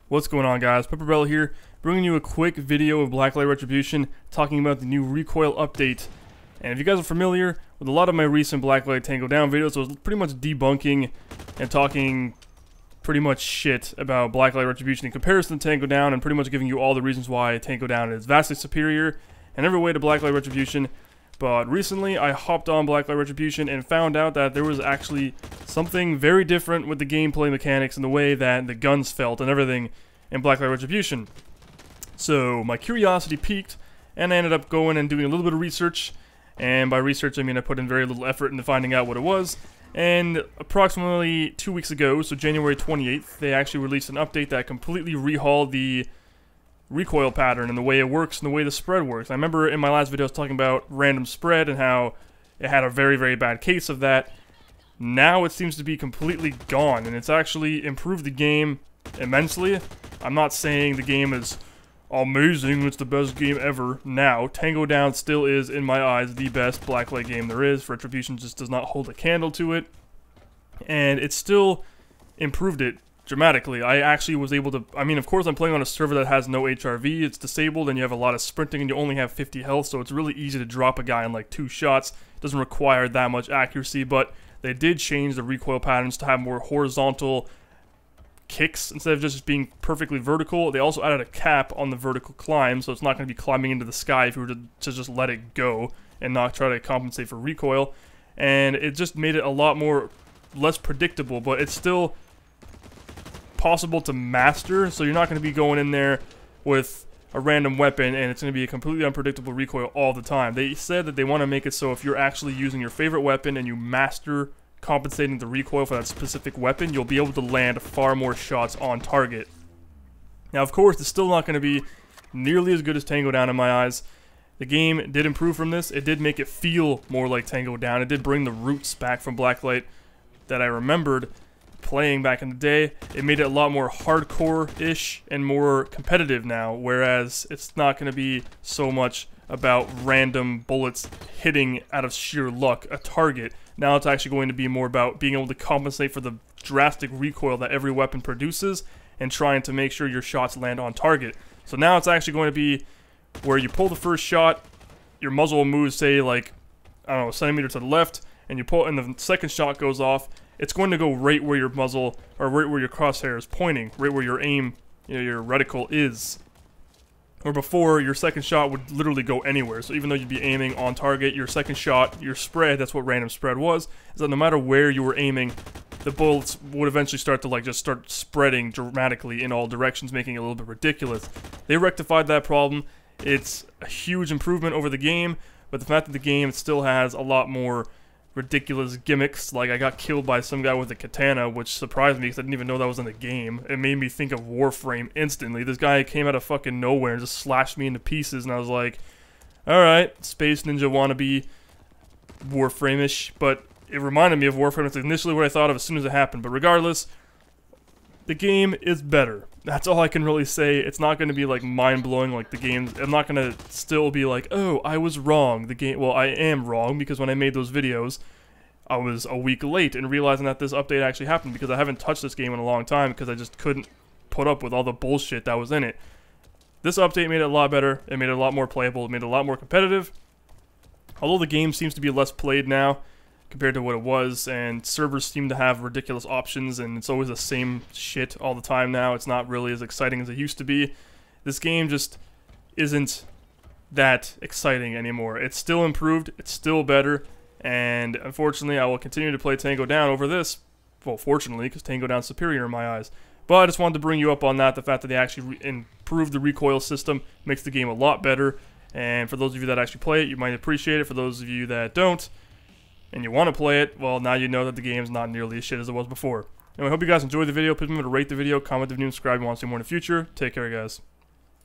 What's going on, guys? PepperBelly here, bringing you a quick video of Blacklight Retribution, talking about the new Recoil update. And if you guys are familiar with a lot of my recent Blacklight Tango Down videos, I was pretty much debunking and talking pretty much shit about Blacklight Retribution in comparison to Tango Down, and pretty much giving you all the reasons why Tango Down is vastly superior in every way to Blacklight Retribution. But recently, I hopped on Blacklight Retribution and found out that there was actually something very different with the gameplay mechanics and the way that the guns felt and everything in Blacklight Retribution. So my curiosity piqued, and I ended up going and doing a little bit of research. And by research, I mean I put in very little effort into finding out what it was. And approximately 2 weeks ago, so January 28th, they actually released an update that completely rehauled the recoil pattern and the way it works and the way the spread works. I remember in my last video I was talking about random spread and how it had a very, very bad case of that. Now it seems to be completely gone, and it's actually improved the game immensely. I'm not saying the game is amazing, it's the best game ever now. Tango Down still is, in my eyes, the best Blacklight game there is. Retribution just does not hold a candle to it. And it still improved it dramatically. I actually was able to, I mean, of course I'm playing on a server that has no HRV, it's disabled, and you have a lot of sprinting, and you only have 50 health, so it's really easy to drop a guy in like 2 shots. It doesn't require that much accuracy, but they did change the recoil patterns to have more horizontal kicks instead of just being perfectly vertical. They also added a cap on the vertical climb, so it's not going to be climbing into the sky if you were to just let it go and not try to compensate for recoil. And it just made it a lot more less predictable, but it's still possible to master, so you're not going to be going in there with a random weapon and it's going to be a completely unpredictable recoil all the time. They said that they want to make it so if you're actually using your favorite weapon and you master compensating the recoil for that specific weapon, you'll be able to land far more shots on target. Now, of course, it's still not going to be nearly as good as Tango Down in my eyes. The game did improve from this. It did make it feel more like Tango Down. It did bring the roots back from Blacklight that I remembered playing back in the day. It made it a lot more hardcore-ish and more competitive now, whereas it's not going to be so much about random bullets hitting out of sheer luck a target. Now it's actually going to be more about being able to compensate for the drastic recoil that every weapon produces and trying to make sure your shots land on target. So now it's actually going to be where you pull the first shot, your muzzle will move, say, like, I don't know, a centimeter to the left, and you pull, and the second shot goes off. It's going to go right where your muzzle, or right where your crosshair is pointing, right where your aim, your reticle is. Or before, your second shot would literally go anywhere. So even though you'd be aiming on target, your second shot, your spread, that's what random spread was, is that no matter where you were aiming, the bullets would eventually start to just start spreading dramatically in all directions, making it a little bit ridiculous. They rectified that problem. It's a huge improvement over the game, but the fact that the game still has a lot more ridiculous gimmicks, like I got killed by some guy with a katana, which surprised me because I didn't even know that was in the game. It made me think of Warframe instantly. This guy came out of fucking nowhere and just slashed me into pieces, and I was like, alright, Space Ninja wannabe Warframe-ish, but it reminded me of Warframe. It's initially what I thought of as soon as it happened, but regardless, the game is better. That's all I can really say. It's not going to be like mind-blowing like the games. I'm not going to still be like, oh, I was wrong. The game, well, I am wrong, because when I made those videos, I was a week late in realizing that this update actually happened, because I haven't touched this game in a long time because I just couldn't put up with all the bullshit that was in it. This update made it a lot better. It made it a lot more playable. It made it a lot more competitive. Although the game seems to be less played now compared to what it was, and servers seem to have ridiculous options, and it's always the same shit all the time now. It's not really as exciting as it used to be. This game just isn't that exciting anymore. It's still improved, it's still better, and unfortunately I will continue to play Tango Down over this. Well, fortunately, because Tango Down's superior in my eyes. But I just wanted to bring you up on that. The fact that they actually improved the recoil system makes the game a lot better, and for those of you that actually play it, you might appreciate it. For those of you that don't, and you want to play it, well, now you know that the game's not nearly as shit as it was before. Anyway, I hope you guys enjoyed the video. Please remember to rate the video, comment the video, and subscribe if you want to see more in the future. Take care, guys.